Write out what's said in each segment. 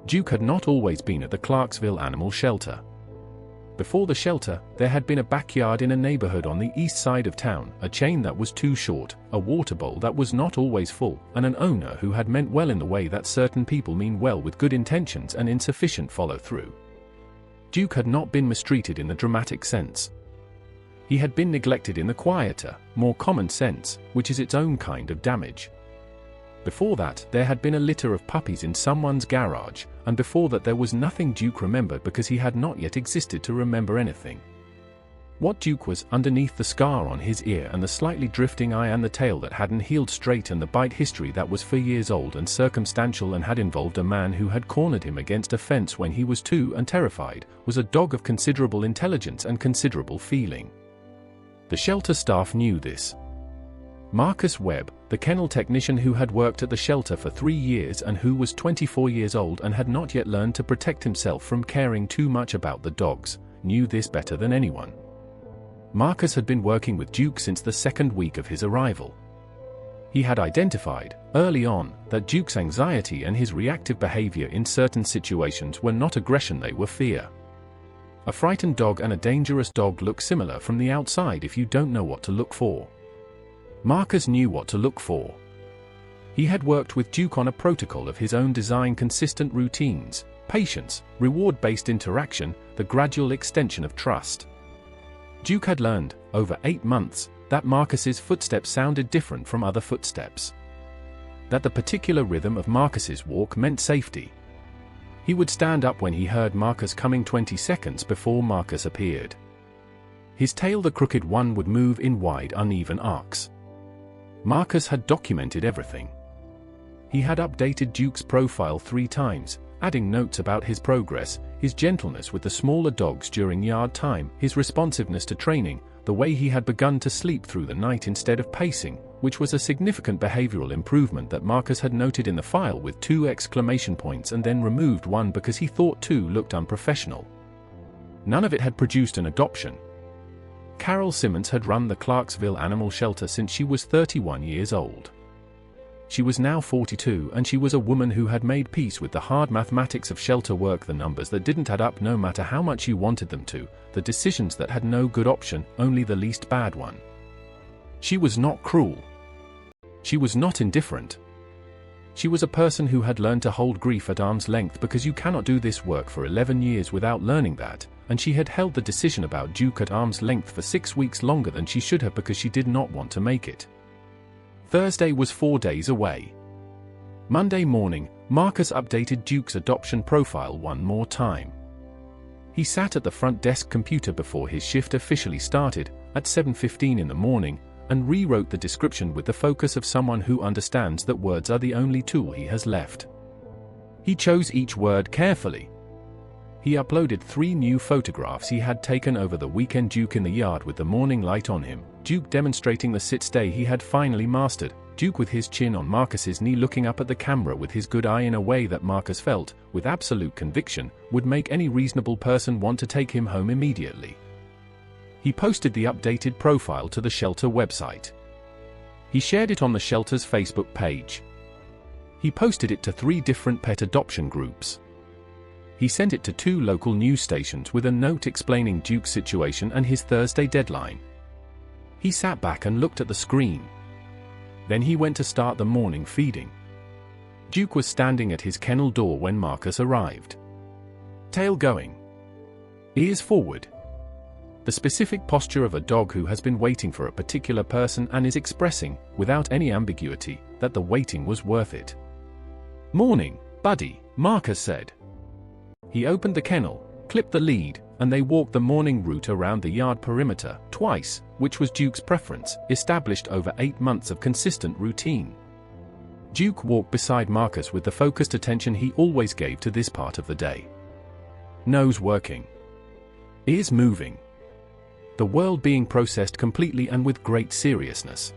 Duke had not always been at the Clarksville Animal Shelter. Before the shelter, there had been a backyard in a neighborhood on the east side of town, a chain that was too short, a water bowl that was not always full, and an owner who had meant well in the way that certain people mean well with good intentions and insufficient follow-through. Duke had not been mistreated in the dramatic sense. He had been neglected in the quieter, more common sense, which is its own kind of damage. Before that, there had been a litter of puppies in someone's garage, and before that there was nothing Duke remembered because he had not yet existed to remember anything. What Duke was underneath the scar on his ear and the slightly drifting eye and the tail that hadn't healed straight and the bite history that was for years old and circumstantial and had involved a man who had cornered him against a fence when he was 2 and terrified, was a dog of considerable intelligence and considerable feeling. The shelter staff knew this. Marcus Webb, the kennel technician who had worked at the shelter for 3 years and who was 24 years old and had not yet learned to protect himself from caring too much about the dogs, knew this better than anyone. Marcus had been working with Duke since the 2nd week of his arrival. He had identified, early on, that Duke's anxiety and his reactive behavior in certain situations were not aggression, they were fear. A frightened dog and a dangerous dog look similar from the outside if you don't know what to look for. Marcus knew what to look for. He had worked with Duke on a protocol of his own design, consistent routines, patience, reward-based interaction, the gradual extension of trust. Duke had learned, over 8 months, that Marcus's footsteps sounded different from other footsteps. That the particular rhythm of Marcus's walk meant safety. He would stand up when he heard Marcus coming 20 seconds before Marcus appeared. His tail, the crooked one, would move in wide, uneven arcs. Marcus had documented everything. He had updated Duke's profile 3 times, adding notes about his progress, his gentleness with the smaller dogs during yard time, his responsiveness to training, the way he had begun to sleep through the night instead of pacing, which was a significant behavioral improvement that Marcus had noted in the file with 2 exclamation points and then removed one because he thought 2 looked unprofessional. None of it had produced an adoption. Carol Simmons had run the Clarksville Animal Shelter since she was 31 years old. She was now 42 and she was a woman who had made peace with the hard mathematics of shelter work, the numbers that didn't add up no matter how much you wanted them to, the decisions that had no good option, only the least bad one. She was not cruel. She was not indifferent. She was a person who had learned to hold grief at arm's length because you cannot do this work for 11 years without learning that, and she had held the decision about Duke at arm's length for 6 weeks longer than she should have because she did not want to make it. Thursday was 4 days away. Monday morning, Marcus updated Duke's adoption profile one more time. He sat at the front desk computer before his shift officially started, at 7:15 in the morning, and rewrote the description with the focus of someone who understands that words are the only tool he has left. He chose each word carefully. He uploaded 3 new photographs he had taken over the weekend: Duke in the yard with the morning light on him, Duke demonstrating the sit-stay he had finally mastered, Duke with his chin on Marcus's knee looking up at the camera with his good eye in a way that Marcus felt, with absolute conviction, would make any reasonable person want to take him home immediately. He posted the updated profile to the shelter website. He shared it on the shelter's Facebook page. He posted it to 3 different pet adoption groups. He sent it to 2 local news stations with a note explaining Duke's situation and his Thursday deadline. He sat back and looked at the screen. Then he went to start the morning feeding. Duke was standing at his kennel door when Marcus arrived. Tail going. Ears forward. The specific posture of a dog who has been waiting for a particular person and is expressing, without any ambiguity, that the waiting was worth it. "Morning, buddy," Marcus said. He opened the kennel, clipped the lead, and they walked the morning route around the yard perimeter, twice, which was Duke's preference, established over 8 months of consistent routine. Duke walked beside Marcus with the focused attention he always gave to this part of the day. Nose working. Ears moving. The world being processed completely and with great seriousness.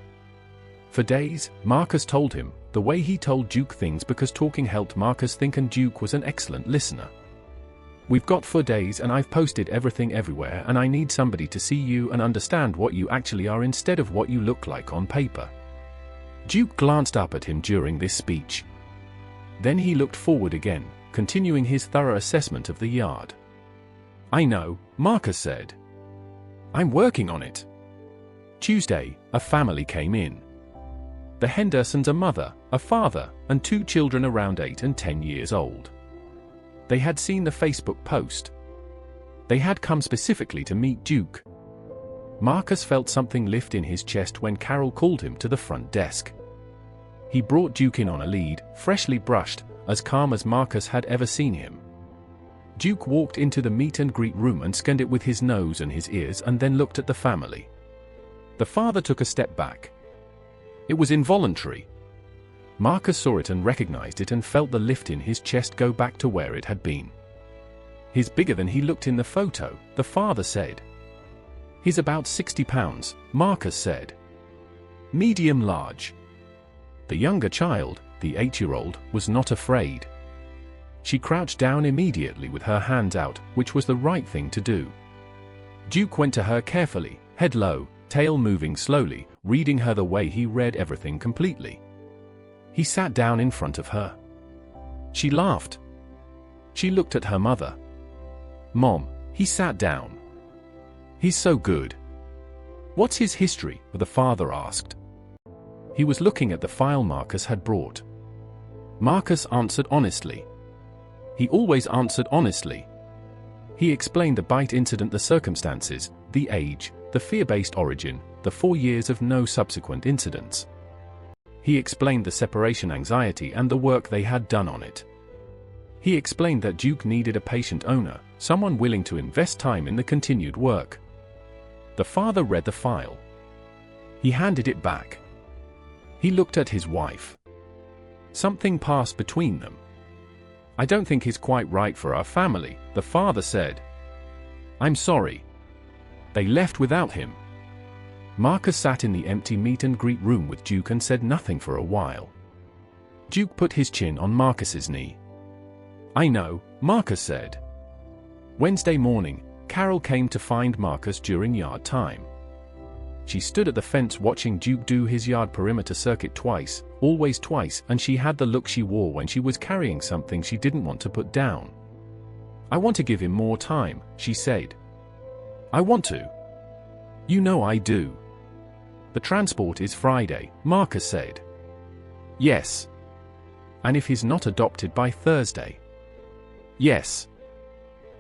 For days, Marcus told him, the way he told Duke things because talking helped Marcus think, and Duke was an excellent listener. "We've got 4 days and I've posted everything everywhere, and I need somebody to see you and understand what you actually are instead of what you look like on paper." Duke glanced up at him during this speech. Then he looked forward again, continuing his thorough assessment of the yard. "I know," Marcus said. "I'm working on it." Tuesday, a family came in. The Hendersons, a mother, a father, and 2 children around 8 and 10 years old. They had seen the Facebook post. They had come specifically to meet Duke. Marcus felt something lift in his chest when Carol called him to the front desk. He brought Duke in on a lead, freshly brushed, as calm as Marcus had ever seen him. Duke walked into the meet and greet room and scanned it with his nose and his ears and then looked at the family. The father took a step back. It was involuntary. Marcus saw it and recognized it and felt the lift in his chest go back to where it had been. "He's bigger than he looked in the photo," the father said. "He's about 60 pounds, Marcus said. "Medium large." The younger child, the 8-year-old, was not afraid. She crouched down immediately with her hands out, which was the right thing to do. Duke went to her carefully, head low, tail moving slowly, reading her the way he read everything completely. He sat down in front of her. She laughed. She looked at her mother. "Mom," he sat down. "He's so good." "What's his history?" the father asked. He was looking at the file Marcus had brought. Marcus answered honestly. He always answered honestly. He explained the bite incident, the circumstances, the age, the fear-based origin, the 4 years of no subsequent incidents. He explained the separation anxiety and the work they had done on it. He explained that Duke needed a patient owner, someone willing to invest time in the continued work. The father read the file. He handed it back. He looked at his wife. Something passed between them. "I don't think he's quite right for our family," the father said. "I'm sorry." They left without him. Marcus sat in the empty meet and greet room with Duke and said nothing for a while. Duke put his chin on Marcus's knee. "I know," Marcus said. Wednesday morning, Carol came to find Marcus during yard time. She stood at the fence watching Duke do his yard perimeter circuit twice, always twice, and she had the look she wore when she was carrying something she didn't want to put down. "I want to give him more time," she said. "I want to." "You know I do." "The transport is Friday," Marcus said. "Yes." "And if he's not adopted by Thursday?" "Yes."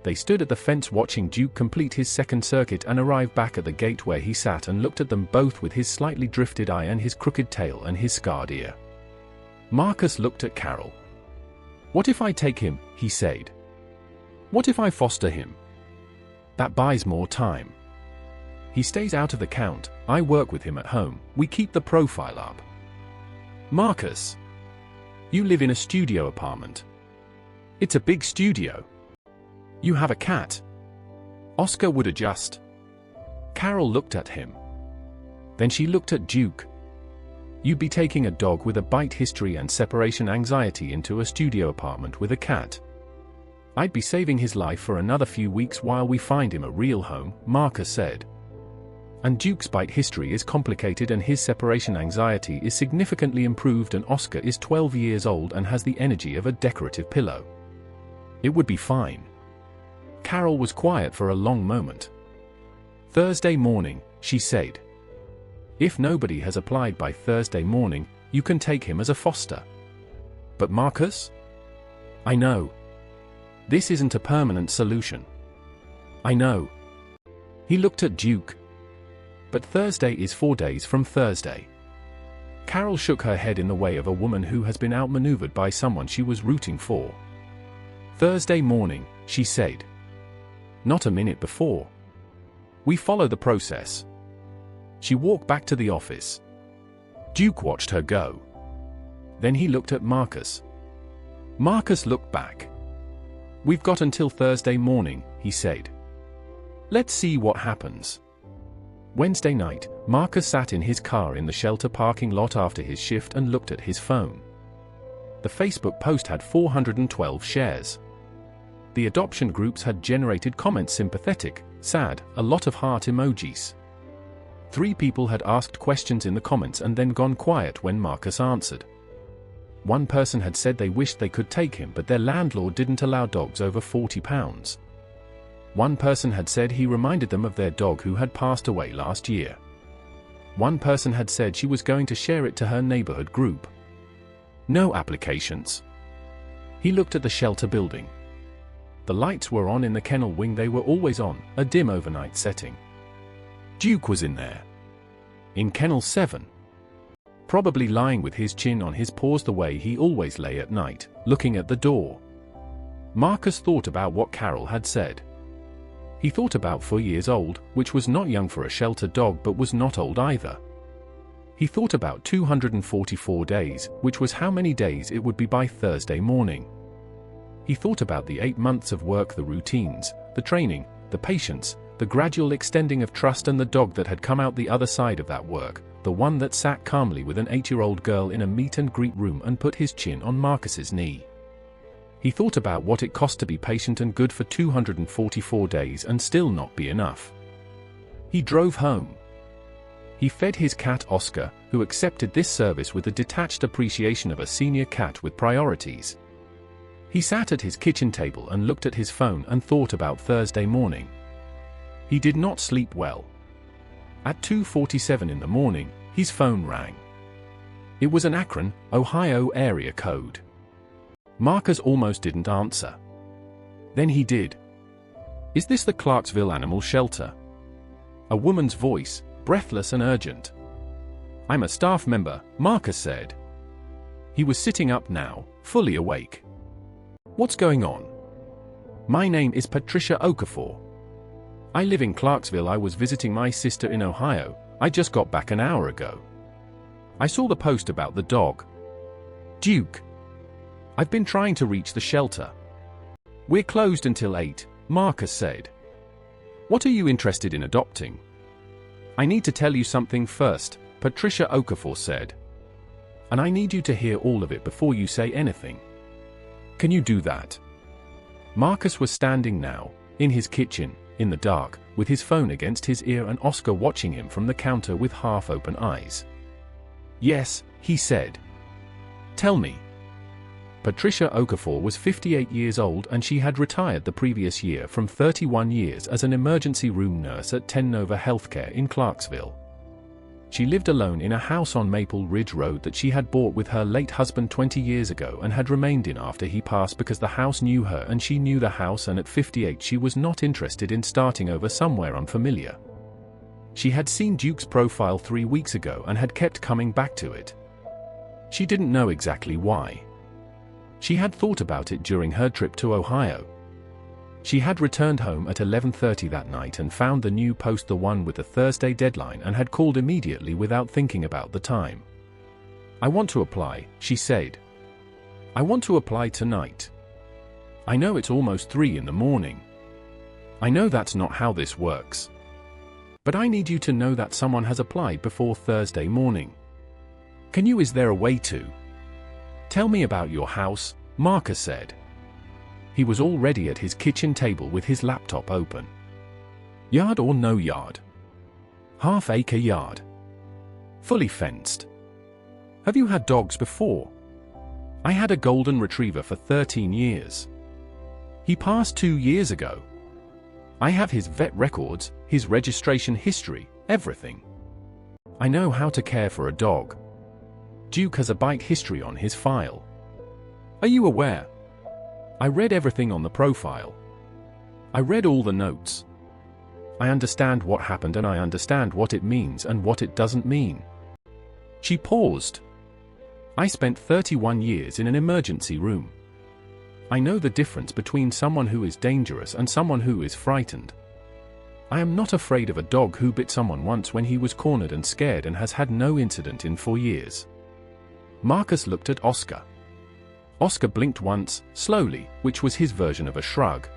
They stood at the fence watching Duke complete his second circuit and arrive back at the gate where he sat and looked at them both with his slightly drifted eye and his crooked tail and his scarred ear. Marcus looked at Carol. "What if I take him?" he said. "What if I foster him? That buys more time. He stays out of the count, I work with him at home, we keep the profile up." "Marcus, you live in a studio apartment. It's a big studio. You have a cat. Oscar would adjust." Carol looked at him. Then she looked at Duke. "You'd be taking a dog with a bite history and separation anxiety into a studio apartment with a cat. I'd be saving his life for another few weeks while we find him a real home," Marcus said. "And Duke's bite history is complicated and his separation anxiety is significantly improved, and Oscar is 12 years old and has the energy of a decorative pillow. It would be fine." Carol was quiet for a long moment. "Thursday morning," she said. "If nobody has applied by Thursday morning, you can take him as a foster." "But Marcus?" "I know. This isn't a permanent solution." "I know." He looked at Duke. "But Thursday is 4 days from Thursday." Carol shook her head in the way of a woman who has been outmaneuvered by someone she was rooting for. "Thursday morning," she said. "Not a minute before. We follow the process." She walked back to the office. Duke watched her go. Then he looked at Marcus. Marcus looked back. "We've got until Thursday morning," he said. "Let's see what happens." Wednesday night, Marcus sat in his car in the shelter parking lot after his shift and looked at his phone. The Facebook post had 412 shares. The adoption groups had generated comments sympathetic, sad, a lot of heart emojis. 3 people had asked questions in the comments and then gone quiet when Marcus answered. One person had said they wished they could take him, but their landlord didn't allow dogs over 40 pounds. One person had said he reminded them of their dog who had passed away last year. One person had said she was going to share it to her neighborhood group. No applications. He looked at the shelter building. The lights were on in the kennel wing. They were always on, a dim overnight setting. Duke was in there. In kennel 7. Probably lying with his chin on his paws the way he always lay at night, looking at the door. Marcus thought about what Carol had said. He thought about 4 years old, which was not young for a shelter dog but was not old either. He thought about 244 days, which was how many days it would be by Thursday morning. He thought about the 8 months of work, the routines, the training, the patience, the gradual extending of trust, and the dog that had come out the other side of that work, the one that sat calmly with an 8-year-old girl in a meet and greet room and put his chin on Marcus's knee. He thought about what it cost to be patient and good for 244 days and still not be enough. He drove home. He fed his cat Oscar, who accepted this service with the detached appreciation of a senior cat with priorities. He sat at his kitchen table and looked at his phone and thought about Thursday morning. He did not sleep well. At 2:47 in the morning, his phone rang. It was an Akron, Ohio area code. Marcus almost didn't answer. Then he did. "Is this the Clarksville Animal Shelter?" A woman's voice, breathless and urgent. "I'm a staff member," Marcus said. He was sitting up now, fully awake. "What's going on?" "My name is Patricia Okafor. I live in Clarksville. I was visiting my sister in Ohio. I just got back an hour ago. I saw the post about the dog. Duke. I've been trying to reach the shelter. We're closed until 8, Marcus said. What are you interested in adopting?" "I need to tell you something first," Patricia Okafor said. "And I need you to hear all of it before you say anything. Can you do that?" Marcus was standing now, in his kitchen, in the dark, with his phone against his ear and Oscar watching him from the counter with half-open eyes. "Yes," he said. "Tell me." Patricia Okafor was 58 years old and she had retired the previous year from 31 years as an emergency room nurse at 10 Nova Healthcare in Clarksville. She lived alone in a house on Maple Ridge Road that she had bought with her late husband 20 years ago and had remained in after he passed because the house knew her and she knew the house, and at 58 she was not interested in starting over somewhere unfamiliar. She had seen Duke's profile 3 weeks ago and had kept coming back to it. She didn't know exactly why. She had thought about it during her trip to Ohio. She had returned home at 11:30 that night and found the new post, the one with the Thursday deadline, and had called immediately without thinking about the time. "I want to apply," she said. "I want to apply tonight. I know it's almost 3 in the morning. I know that's not how this works. But I need you to know that someone has applied before Thursday morning. Can you? Is there a way to?" "Tell me about your house," Marcus said. He was already at his kitchen table with his laptop open. "Yard or no yard?" "Half-acre yard. Fully fenced." "Have you had dogs before?" "I had a golden retriever for 13 years. He passed 2 years ago. I have his vet records, his registration history, everything. I know how to care for a dog. Duke has a bite history on his file. Are you aware? I read everything on the profile. I read all the notes. I understand what happened and I understand what it means and what it doesn't mean." She paused. "I spent 31 years in an emergency room. I know the difference between someone who is dangerous and someone who is frightened. I am not afraid of a dog who bit someone once when he was cornered and scared and has had no incident in 4 years." Marcus looked at Oscar. Oscar blinked once, slowly, which was his version of a shrug.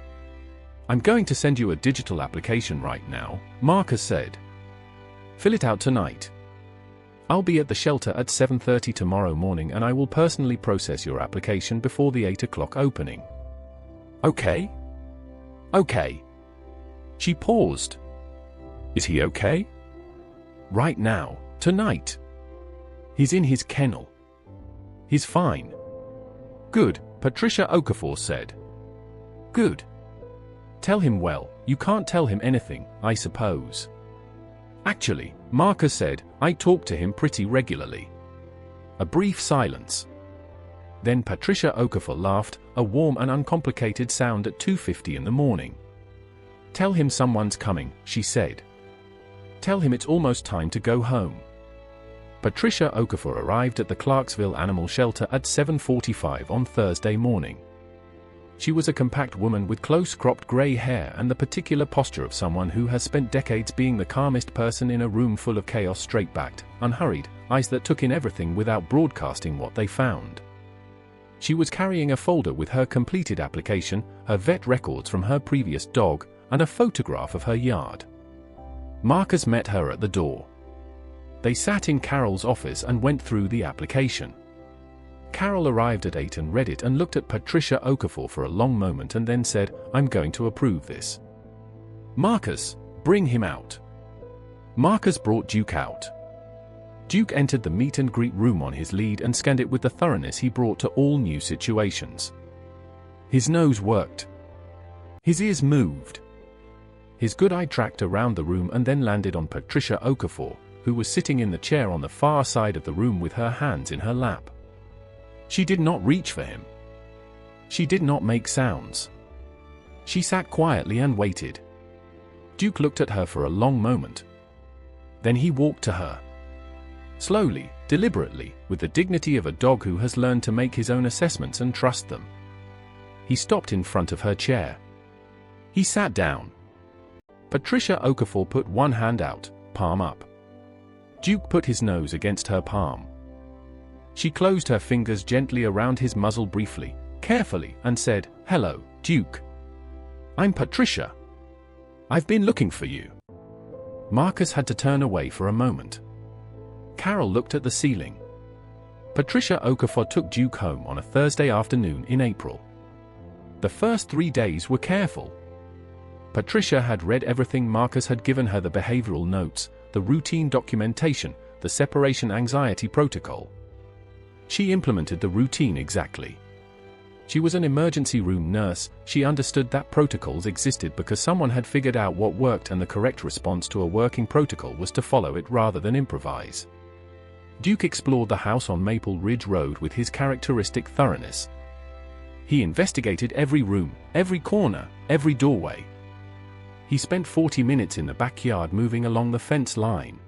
"I'm going to send you a digital application right now," Marcus said. "Fill it out tonight. I'll be at the shelter at 7:30 tomorrow morning and I will personally process your application before the 8 o'clock opening. Okay?" "Okay." She paused. "Is he okay?" "Right now, tonight. He's in his kennel. He's fine. Good, Patricia Okafor said. Good. Tell him well, you can't tell him anything, I suppose. Actually, Marcus said, I talk to him pretty regularly. A brief silence. Then Patricia Okafor laughed, a warm and uncomplicated sound at 2:50 in the morning. Tell him someone's coming, she said. Tell him it's almost time to go home. Patricia Okafor arrived at the Clarksville Animal Shelter at 7:45 on Thursday morning. She was a compact woman with close-cropped gray hair and the particular posture of someone who has spent decades being the calmest person in a room full of chaos, straight-backed, unhurried, eyes that took in everything without broadcasting what they found. She was carrying a folder with her completed application, her vet records from her previous dog, and a photograph of her yard. Marcus met her at the door. They sat in Carol's office and went through the application. Carol arrived at 8 and read it and looked at Patricia Okafor for a long moment and then said, I'm going to approve this. Marcus, bring him out. Marcus brought Duke out. Duke entered the meet and greet room on his lead and scanned it with the thoroughness he brought to all new situations. His nose worked. His ears moved. His good eye tracked around the room and then landed on Patricia Okafor, who was sitting in the chair on the far side of the room with her hands in her lap. She did not reach for him. She did not make sounds. She sat quietly and waited. Duke looked at her for a long moment. Then he walked to her. Slowly, deliberately, with the dignity of a dog who has learned to make his own assessments and trust them. He stopped in front of her chair. He sat down. Patricia Okafor put one hand out, palm up. Duke put his nose against her palm. She closed her fingers gently around his muzzle briefly, carefully, and said, Hello, Duke. I'm Patricia. I've been looking for you. Marcus had to turn away for a moment. Carol looked at the ceiling. Patricia Okafor took Duke home on a Thursday afternoon in April. The first 3 days were careful. Patricia had read everything Marcus had given her, the behavioral notes, the routine documentation, the separation anxiety protocol. She implemented the routine exactly. She was an emergency room nurse. She understood that protocols existed because someone had figured out what worked, and the correct response to a working protocol was to follow it rather than improvise. Duke explored the house on Maple Ridge Road with his characteristic thoroughness. He investigated every room, every corner, every doorway. He spent 40 minutes in the backyard moving along the fence line.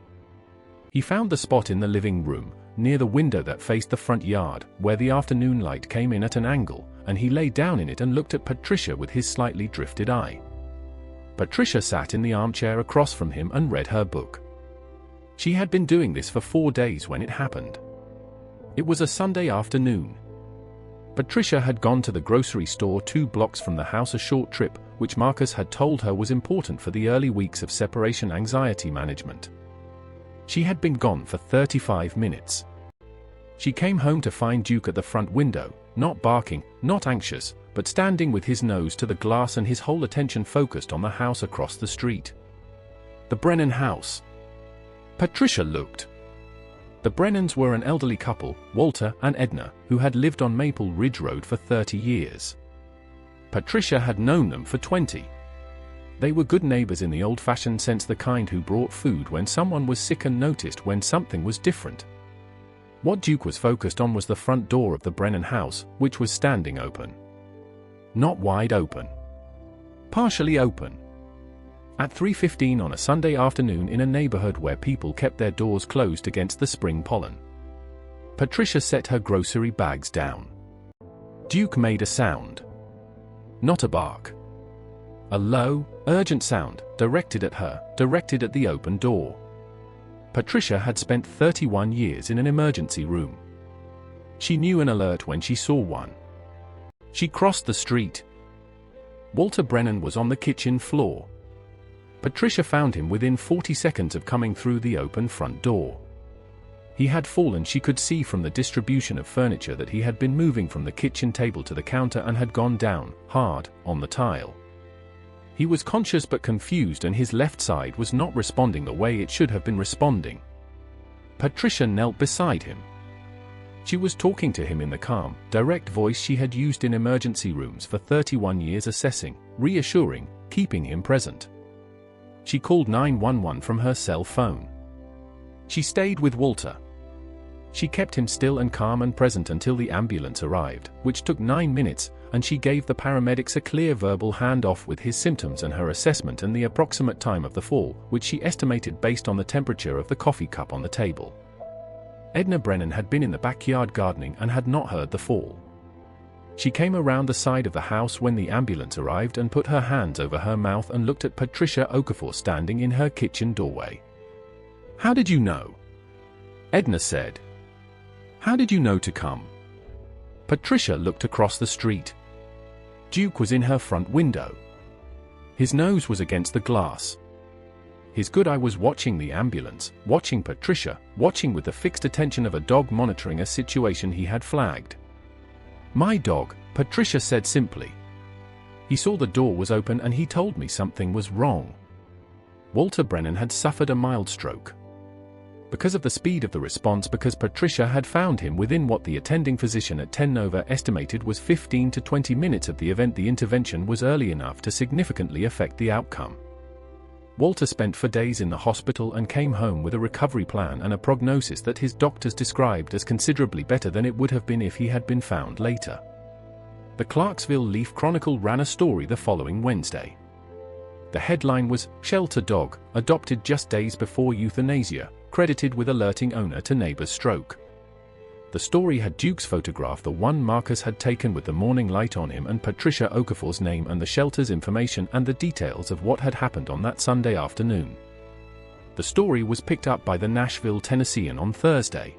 He found the spot in the living room, near the window that faced the front yard, where the afternoon light came in at an angle, and he lay down in it and looked at Patricia with his slightly drifted eye. Patricia sat in the armchair across from him and read her book. She had been doing this for 4 days when it happened. It was a Sunday afternoon. Patricia had gone to the grocery store 2 blocks from the house, a short trip, which Marcus had told her was important for the early weeks of separation anxiety management. She had been gone for 35 minutes. She came home to find Duke at the front window, not barking, not anxious, but standing with his nose to the glass and his whole attention focused on the house across the street. The Brennan house. Patricia looked. The Brennans were an elderly couple, Walter and Edna, who had lived on Maple Ridge Road for 30 years. Patricia had known them for 20. They were good neighbors in the old-fashioned sense, the kind who brought food when someone was sick and noticed when something was different. What Duke was focused on was the front door of the Brennan house, which was standing open. Not wide open. Partially open. At 3:15 on a Sunday afternoon in a neighborhood where people kept their doors closed against the spring pollen. Patricia set her grocery bags down. Duke made a sound. Not a bark. A low, urgent sound, directed at her, directed at the open door. Patricia had spent 31 years in an emergency room. She knew an alert when she saw one. She crossed the street. Walter Brennan was on the kitchen floor. Patricia found him within 40 seconds of coming through the open front door. He had fallen. She could see from the distribution of furniture that he had been moving from the kitchen table to the counter and had gone down, hard, on the tile. He was conscious but confused, and his left side was not responding the way it should have been responding. Patricia knelt beside him. She was talking to him in the calm, direct voice she had used in emergency rooms for 31 years, assessing, reassuring, keeping him present. She called 911 from her cell phone. She stayed with Walter. She kept him still and calm and present until the ambulance arrived, which took 9 minutes, and she gave the paramedics a clear verbal handoff with his symptoms and her assessment and the approximate time of the fall, which she estimated based on the temperature of the coffee cup on the table. Edna Brennan had been in the backyard gardening and had not heard the fall. She came around the side of the house when the ambulance arrived and put her hands over her mouth and looked at Patricia Okafor standing in her kitchen doorway. "How did you know?" Edna said. "How did you know to come?" Patricia looked across the street. Duke was in her front window. His nose was against the glass. His good eye was watching the ambulance, watching Patricia, watching with the fixed attention of a dog monitoring a situation he had flagged. "My dog," Patricia said simply. "He saw the door was open and he told me something was wrong." Walter Brennan had suffered a mild stroke. Because of the speed of the response, because Patricia had found him within what the attending physician at 10 Nova estimated was 15 to 20 minutes of the event, the intervention was early enough to significantly affect the outcome. Walter spent 4 days in the hospital and came home with a recovery plan and a prognosis that his doctors described as considerably better than it would have been if he had been found later. The Clarksville Leaf Chronicle ran a story the following Wednesday. The headline was, "Shelter Dog, Adopted Just Days Before Euthanasia, Credited with Alerting Owner to Neighbor's Stroke." The story had Duke's photograph, the one Marcus had taken with the morning light on him, and Patricia Okafor's name and the shelter's information and the details of what had happened on that Sunday afternoon. The story was picked up by the Nashville Tennessean on Thursday.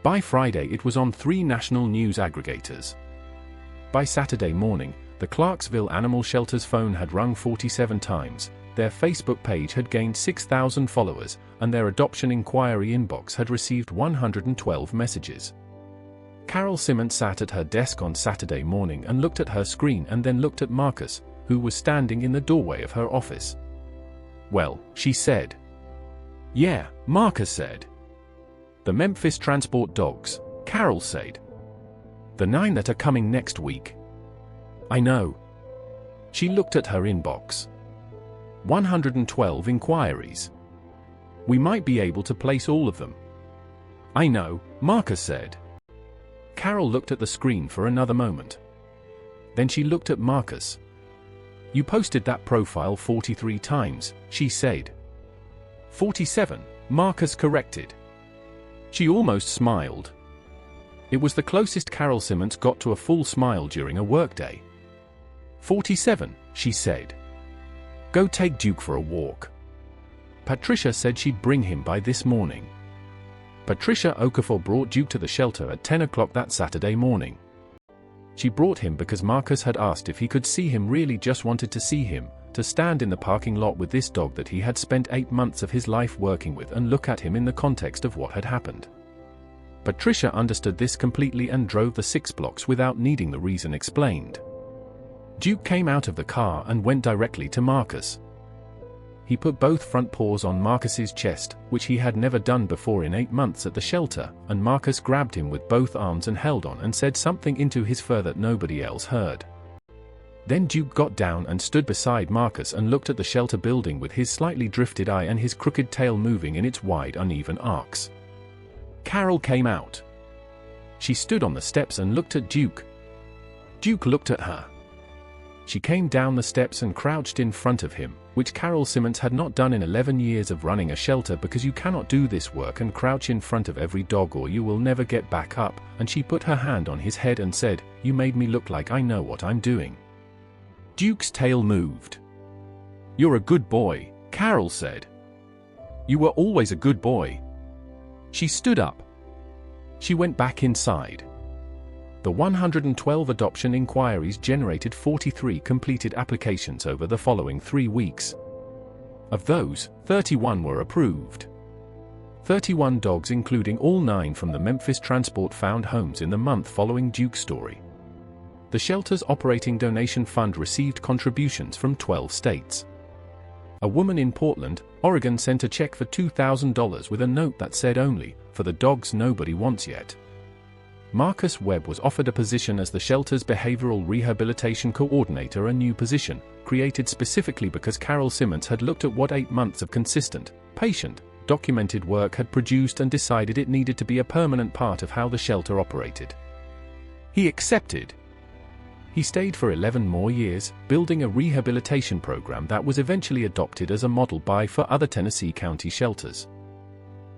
By Friday it was on 3 national news aggregators. By Saturday morning, the Clarksville Animal Shelter's phone had rung 47 times, their Facebook page had gained 6,000 followers, and their adoption inquiry inbox had received 112 messages. Carol Simmons sat at her desk on Saturday morning and looked at her screen and then looked at Marcus, who was standing in the doorway of her office. "Well," she said. "Yeah," Marcus said. "The Memphis transport dogs," Carol said. "The 9 that are coming next week." "I know." She looked at her inbox. 112 inquiries. "We might be able to place all of them." "I know," Marcus said. Carol looked at the screen for another moment. Then she looked at Marcus. "You posted that profile 43 times, she said. 47, Marcus corrected. She almost smiled. It was the closest Carol Simmons got to a full smile during a workday. 47, she said. "Go take Duke for a walk." Patricia said she'd bring him by this morning. Patricia Okafor brought Duke to the shelter at 10 o'clock that Saturday morning. She brought him because Marcus had asked if he could see him, really just wanted to see him, to stand in the parking lot with this dog that he had spent 8 months of his life working with and look at him in the context of what had happened. Patricia understood this completely and drove the 6 blocks without needing the reason explained. Duke came out of the car and went directly to Marcus. He put both front paws on Marcus's chest, which he had never done before in 8 months at the shelter, and Marcus grabbed him with both arms and held on and said something into his fur that nobody else heard. Then Duke got down and stood beside Marcus and looked at the shelter building with his slightly drifted eye and his crooked tail moving in its wide, uneven arcs. Carol came out. She stood on the steps and looked at Duke. Duke looked at her. She came down the steps and crouched in front of him, which Carol Simmons had not done in 11 years of running a shelter, because you cannot do this work and crouch in front of every dog or you will never get back up, and she put her hand on his head and said, "You made me look like I know what I'm doing." Duke's tail moved. "You're a good boy," Carol said. "You were always a good boy." She stood up. She went back inside. The 112 adoption inquiries generated 43 completed applications over the following 3 weeks. Of those, 31 were approved. 31 dogs, including all 9 from the Memphis transport, found homes in the month following Duke's story. The shelter's operating donation fund received contributions from 12 states. A woman in Portland, Oregon sent a check for $2,000 with a note that said, "Only for the dogs nobody wants yet." Marcus Webb was offered a position as the shelter's behavioral rehabilitation coordinator, a new position, created specifically because Carol Simmons had looked at what 8 months of consistent, patient, documented work had produced and decided it needed to be a permanent part of how the shelter operated. He accepted. He stayed for 11 more years, building a rehabilitation program that was eventually adopted as a model for other Tennessee county shelters.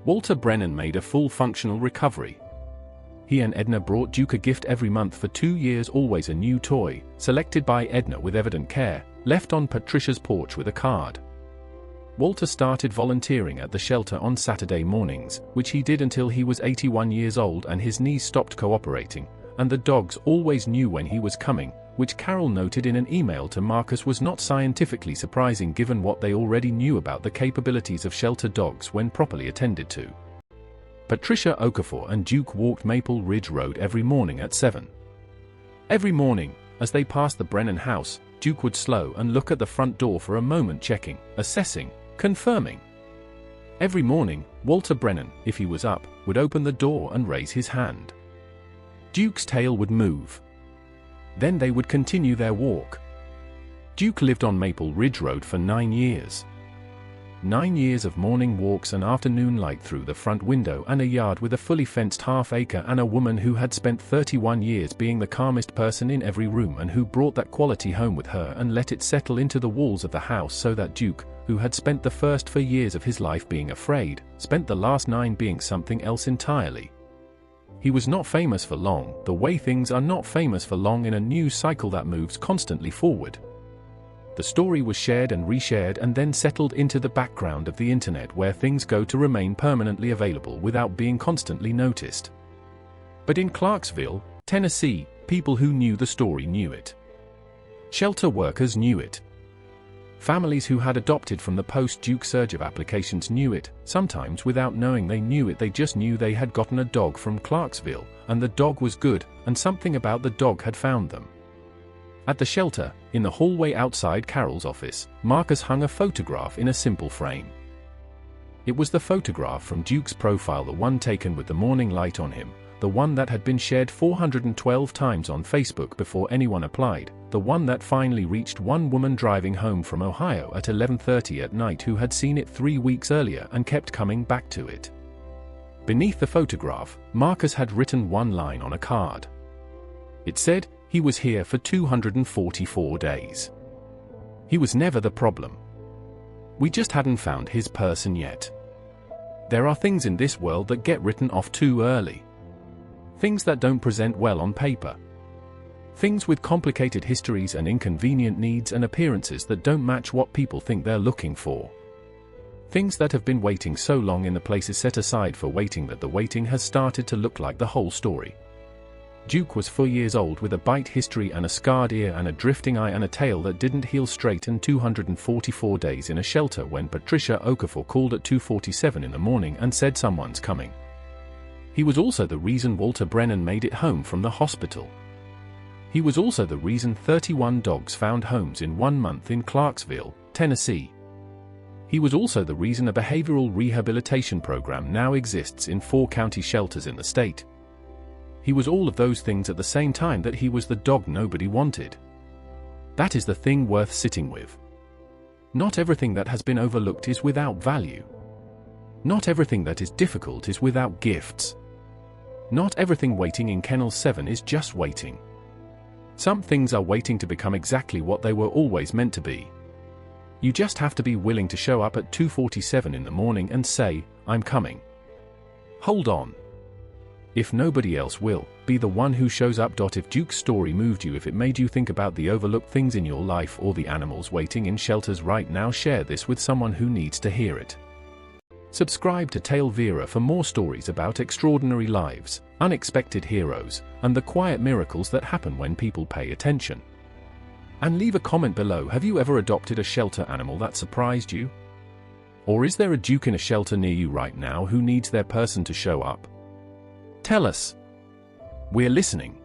Walter Brennan made a full functional recovery. He and Edna brought Duke a gift every month for 2 years, always a new toy, selected by Edna with evident care, left on Patricia's porch with a card. Walter started volunteering at the shelter on Saturday mornings, which he did until he was 81 years old and his knees stopped cooperating, and the dogs always knew when he was coming, which Carol noted in an email to Marcus was not scientifically surprising given what they already knew about the capabilities of shelter dogs when properly attended to. Patricia Okafor and Duke walked Maple Ridge Road every morning at 7. Every morning, as they passed the Brennan house, Duke would slow and look at the front door for a moment, checking, assessing, confirming. Every morning, Walter Brennan, if he was up, would open the door and raise his hand. Duke's tail would move. Then they would continue their walk. Duke lived on Maple Ridge Road for 9 years. 9 years of morning walks and afternoon light through the front window and a yard with a fully fenced half-acre and a woman who had spent 31 years being the calmest person in every room and who brought that quality home with her and let it settle into the walls of the house so that Duke, who had spent the first 4 years of his life being afraid, spent the last 9 being something else entirely. He was not famous for long, the way things are not famous for long in a news cycle that moves constantly forward. The story was shared and reshared and then settled into the background of the internet where things go to remain permanently available without being constantly noticed. But in Clarksville, Tennessee, people who knew the story knew it. Shelter workers knew it. Families who had adopted from the post-Duke surge of applications knew it, sometimes without knowing they knew it. They just knew they had gotten a dog from Clarksville, and the dog was good, and something about the dog had found them. At the shelter, in the hallway outside Carol's office, Marcus hung a photograph in a simple frame. It was the photograph from Duke's profile, the one taken with the morning light on him, the one that had been shared 412 times on Facebook before anyone applied, the one that finally reached one woman driving home from Ohio at 11:30 at night who had seen it 3 weeks earlier and kept coming back to it. Beneath the photograph, Marcus had written one line on a card. It said, "He was here for 244 days. He was never the problem. We just hadn't found his person yet." There are things in this world that get written off too early. Things that don't present well on paper. Things with complicated histories and inconvenient needs and appearances that don't match what people think they're looking for. Things that have been waiting so long in the places set aside for waiting that the waiting has started to look like the whole story. Duke was 4 years old with a bite history and a scarred ear and a drifting eye and a tail that didn't heal straight, and 244 days in a shelter when Patricia Okafor called at 2:47 in the morning and said someone's coming. He was also the reason Walter Brennan made it home from the hospital. He was also the reason 31 dogs found homes in 1 month in Clarksville, Tennessee. He was also the reason a behavioral rehabilitation program now exists in 4 county shelters in the state. He was all of those things at the same time that he was the dog nobody wanted. That is the thing worth sitting with. Not everything that has been overlooked is without value. Not everything that is difficult is without gifts. Not everything waiting in Kennel 7 is just waiting. Some things are waiting to become exactly what they were always meant to be. You just have to be willing to show up at 2:47 in the morning and say, "I'm coming." Hold on. If nobody else will, be the one who shows up. If Duke's story moved you, if it made you think about the overlooked things in your life or the animals waiting in shelters right now, share this with someone who needs to hear it. Subscribe to Tale Vera for more stories about extraordinary lives, unexpected heroes, and the quiet miracles that happen when people pay attention. And leave a comment below. Have you ever adopted a shelter animal that surprised you? Or is there a Duke in a shelter near you right now who needs their person to show up? Tell us. We're listening.